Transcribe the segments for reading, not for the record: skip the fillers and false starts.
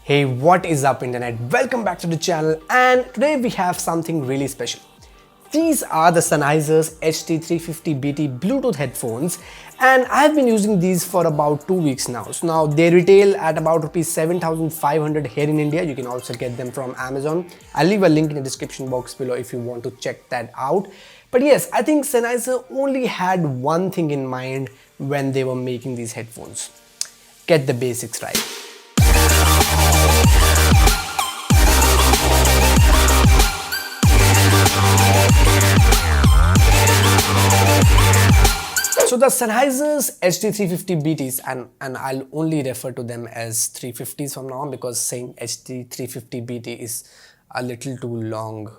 Hey, what is up internet? Welcome back to the channel, and today we have something really special. These are the Sennheiser's HT350BT Bluetooth headphones, and I've been using these for about 2 weeks now. So now they retail at about rupees 7,500 here in India. You can also get them from Amazon. I'll leave a link in the description box below if you want to check that out. But yes, I think Sennheiser only had one thing in mind when they were making these headphones. Get the basics right. So the Sennheiser's HT350BTs, and I'll only refer to them as 350s from now on because saying HT350BT is a little too long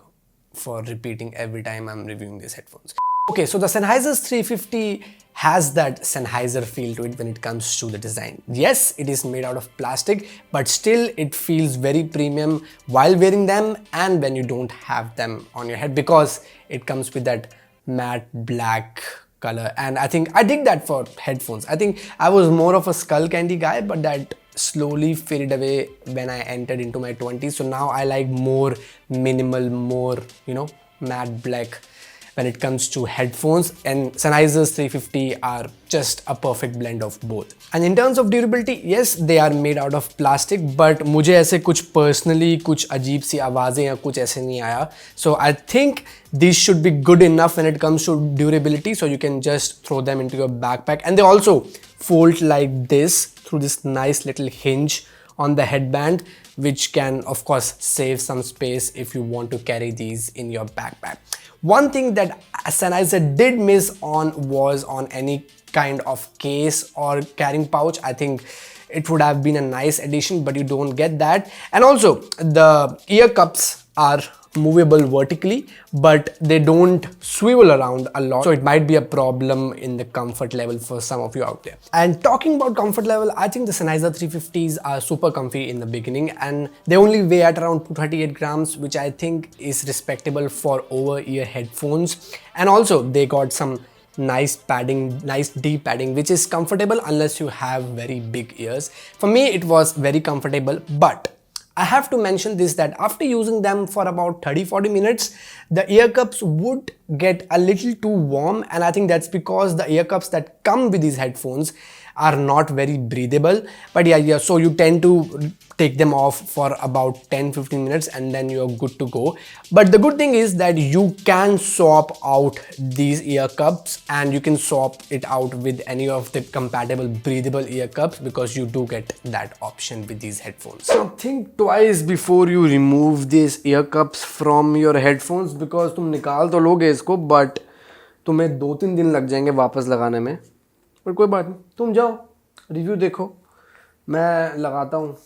for repeating every time I'm reviewing these headphones. Okay, so the Sennheiser's 350 has that Sennheiser feel to it when it comes to the design. Yes, it is made out of plastic, but still it feels very premium while wearing them and when you don't have them on your head because it comes with that matte black color, and I think I dig that for headphones. I think I was more of a skull candy guy, but that slowly faded away when I entered into my 20s. So now I like more minimal, more, matte black when it comes to headphones, and Sennheiser's 350 are just a perfect blend of both. And in terms of durability, yes, they are made out of plastic, but मुझे ऐसे कुछ personally कुछ अजीब सी आवाजें या कुछ ऐसे नहीं आया. So I think these should be good enough when it comes to durability, so you can just throw them into your backpack, and they also fold like this through this nice little hinge on the headband, which can of course save some space if you want to carry these in your backpack. One thing that Sennheiser did miss on was on any kind of case or carrying pouch. I think it would have been a nice addition, but you don't get that. And also the ear cups are movable vertically, but they don't swivel around a lot, so it might be a problem in the comfort level for some of you out there. And talking about comfort level, I think the Sennheiser 350s are super comfy in the beginning, and they only weigh at around 238 grams, which I think is respectable for over-ear headphones. And also they got some nice padding, nice deep padding, which is comfortable unless you have very big ears. For me it was very comfortable, but I have to mention this, that after using them for about 30-40 minutes, the ear cups would get a little too warm, and I think that's because the ear cups that come with these headphones are not very breathable. But yeah, so you tend to take them off for about 10-15 minutes and then you're good to go. But the good thing is that you can swap out these ear cups, and you can swap it out with any of the compatible breathable ear cups, because you do get that option with these headphones. So think twice before you remove these ear cups from your headphones, because तुम निकाल तो लोगे इसको, but तुम्हें 2-3 दिन लग जाएंगे वापस लगाने में. पर कोई बात नहीं, तुम जाओ रिव्यू देखो, मैं लगाता हूँ.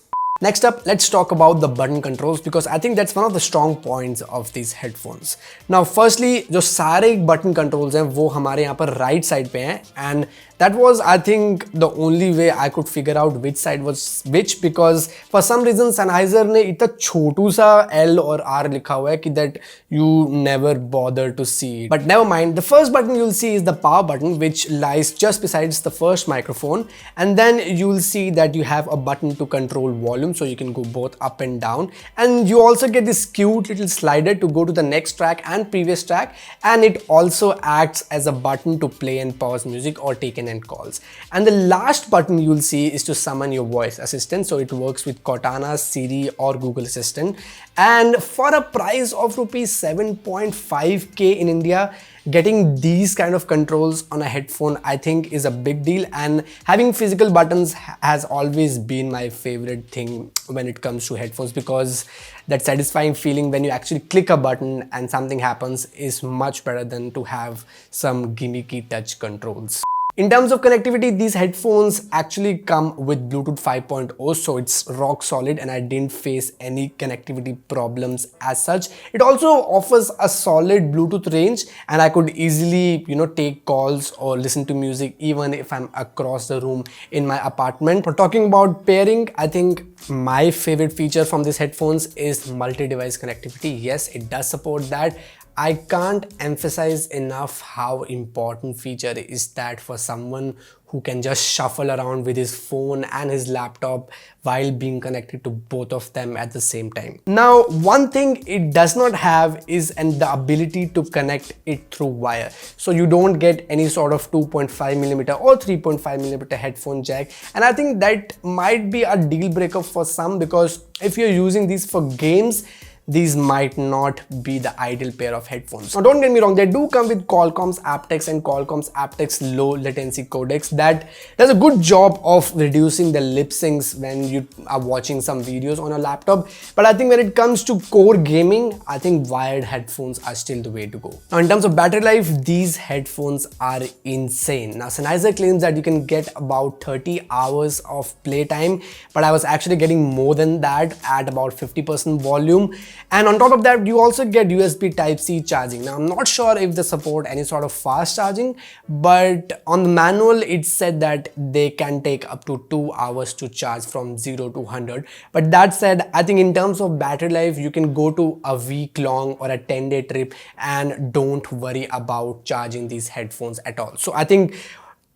Next up, let's talk about the button controls, because I think that's one of the strong points of these headphones. Now firstly, जो सारे button controls हैं वो हमारे यहाँ पर right side पे हैं, and that was, I think, the only way I could figure out which side was which, because for some reason Sennheiser ने इतना छोटू सा L और R लिखा हुआ है कि that you never bother to see it. But never mind, the first button you'll see is the power button, which lies just besides the first microphone, and then you'll see that you have a button to control volume, so you can go both up and down, and you also get this cute little slider to go to the next track and previous track, and it also acts as a button to play and pause music or take in and calls. And the last button you'll see is to summon your voice assistant, so it works with Cortana, Siri or Google Assistant. And for a price of rupees 7.5k in India, getting these kind of controls on a headphone I think is a big deal, and having physical buttons has always been my favorite thing when it comes to headphones, because that satisfying feeling when you actually click a button and something happens is much better than to have some gimmicky touch controls. In terms of connectivity, these headphones actually come with Bluetooth 5.0, so it's rock solid and I didn't face any connectivity problems as such. It also offers a solid Bluetooth range, and I could easily, take calls or listen to music even if I'm across the room in my apartment. For talking about pairing, I think my favorite feature from these headphones is multi-device connectivity. Yes, it does support that. I can't emphasize enough how important feature is that for someone who can just shuffle around with his phone and his laptop while being connected to both of them at the same time. Now, one thing it does not have is the ability to connect it through wire. So you don't get any sort of 2.5mm or 3.5mm headphone jack. And I think that might be a deal breaker for some, because if you're using these for games, these might not be the ideal pair of headphones. Now don't get me wrong, they do come with Qualcomm's aptX and Qualcomm's aptX low latency codecs that does a good job of reducing the lip syncs when you are watching some videos on a laptop. But I think when it comes to core gaming, I think wired headphones are still the way to go. Now in terms of battery life, these headphones are insane. Now Sennheiser claims that you can get about 30 hours of playtime, but I was actually getting more than that at about 50% volume. And on top of that, you also get USB Type-C charging. Now, I'm not sure if they support any sort of fast charging, but on the manual, it said that they can take up to 2 hours to charge from 0 to 100. But that said, I think in terms of battery life, you can go to a week-long or a 10-day trip and don't worry about charging these headphones at all. So I think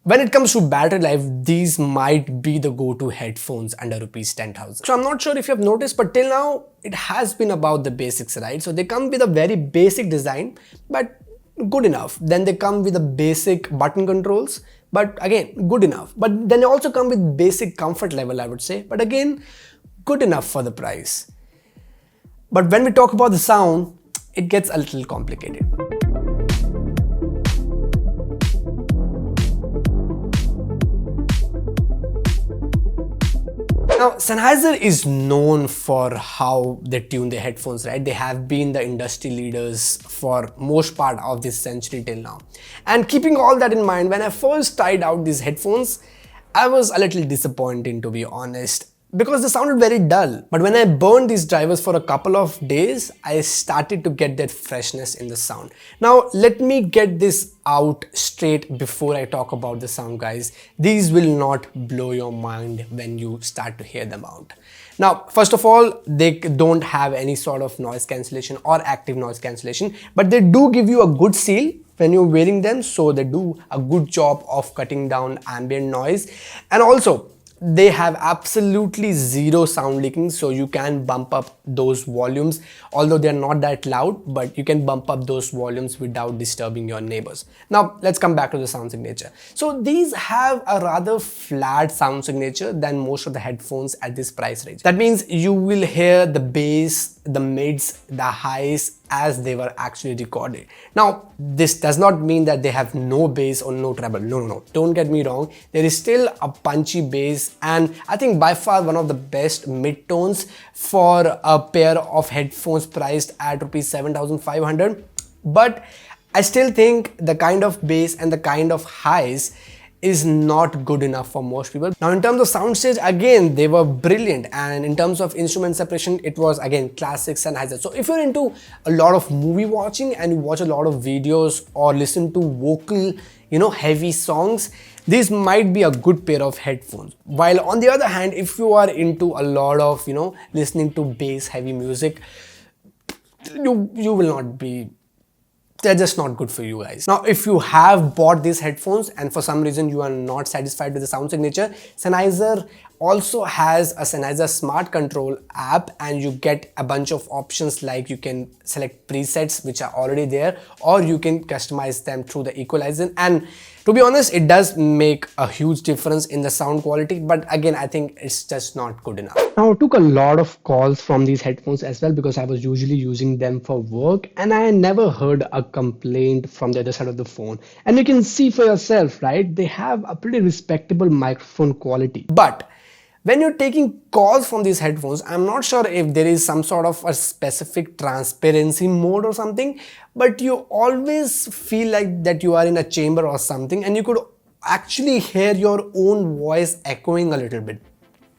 when it comes to battery life, these might be the go-to headphones under rupees 10,000. So I'm not sure if you have noticed, but till now, it has been about the basics, right? So they come with a very basic design, but good enough. Then they come with the basic button controls, but again, good enough. But then they also come with basic comfort level, I would say, but again, good enough for the price. But when we talk about the sound, it gets a little complicated. Now, Sennheiser is known for how they tune their headphones, right? They have been the industry leaders for most part of this century till now. And keeping all that in mind, when I first tried out these headphones, I was a little disappointed, to be honest, because they sounded very dull. But when I burned these drivers for a couple of days, I started to get that freshness in the sound. Now, let me get this out straight before I talk about the sound, guys. These will not blow your mind when you start to hear them out. Now, first of all, they don't have any sort of noise cancellation or active noise cancellation, but they do give you a good seal when you're wearing them. So they do a good job of cutting down ambient noise. And also, they have absolutely zero sound leaking, so you can bump up those volumes, although they're not that loud, but you can bump up those volumes without disturbing your neighbors. Now, let's come back to the sound signature. So these have a rather flat sound signature than most of the headphones at this price range. That means you will hear the bass, the mids, the highs as they were actually recorded. Now, this does not mean that they have no bass or no treble. No. Don't get me wrong. There is still a punchy bass, and I think by far one of the best mid-tones for a pair of headphones priced at rupees 7,500. But I still think the kind of bass and the kind of highs is not good enough for most people. Now in terms of soundstage, again, they were brilliant, and in terms of instrument separation, it was again classic Sennheiser. So if you're into a lot of movie watching and you watch a lot of videos or listen to vocal, heavy songs, these might be a good pair of headphones. While on the other hand, if you are into a lot of, listening to bass heavy music, you will not be, they're just not good for you guys. Now, if you have bought these headphones and for some reason you are not satisfied with the sound signature, Sennheiser also has a Sennheiser Smart Control app, and you get a bunch of options like you can select presets which are already there, or you can customize them through the equalizer. And to be honest, it does make a huge difference in the sound quality, but again, I think it's just not good enough. Now, I took a lot of calls from these headphones as well because I was usually using them for work, and I never heard a complaint from the other side of the phone. And you can see for yourself, right? They have a pretty respectable microphone quality. But when you're taking calls from these headphones, I'm not sure if there is some sort of a specific transparency mode or something, but you always feel like that you are in a chamber or something, and you could actually hear your own voice echoing a little bit.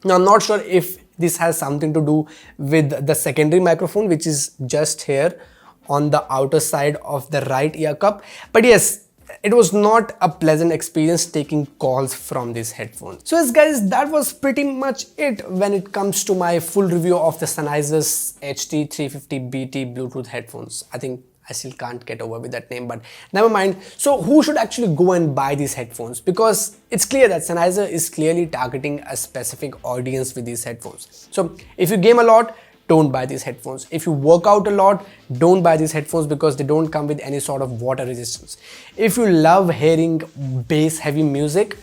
Now, I'm not sure if this has something to do with the secondary microphone, which is just here on the outer side of the right ear cup, but yes, it was not a pleasant experience taking calls from these headphones. So yes guys, that was pretty much it when it comes to my full review of the Sennheiser's HT350BT Bluetooth headphones. I think I still can't get over with that name, but never mind. So who should actually go and buy these headphones? Because it's clear that Sennheiser is clearly targeting a specific audience with these headphones. So if you game a lot, don't buy these headphones. If you work out a lot, don't buy these headphones because they don't come with any sort of water resistance. If you love hearing bass heavy music,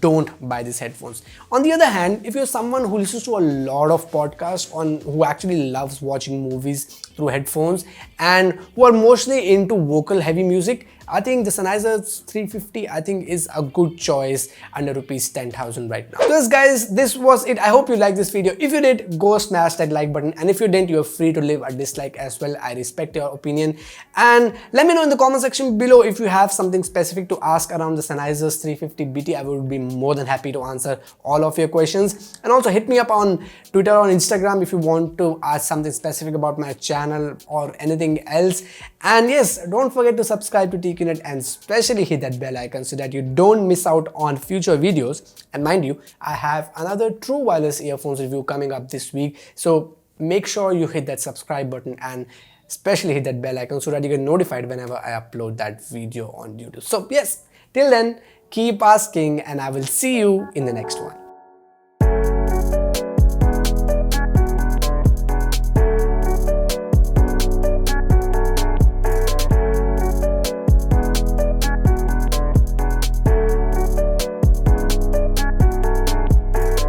don't buy these headphones. On the other hand, if you're someone who listens to a lot of podcasts on who actually loves watching movies through headphones and who are mostly into vocal heavy music, I think the Sennheiser 350 I think is a good choice under rupees 10,000 right now. So yes guys, this was it. I hope you liked this video. If you did, go smash that like button, and if you didn't, you're free to leave a dislike as well. I respect your opinion, and let me know in the comment section below if you have something specific to ask around the Sennheiser's 350 BT. I would be more than happy to answer all of your questions. And also hit me up on Twitter or Instagram if you want to ask something specific about my channel or anything else. And yes, don't forget to subscribe to TQnet and especially hit that bell icon so that you don't miss out on future videos. And mind you, I have another true wireless earphones review coming up this week, so make sure you hit that subscribe button and especially hit that bell icon so that you get notified whenever I upload that video on YouTube. So yes, till then, keep asking and I will see you in the next one.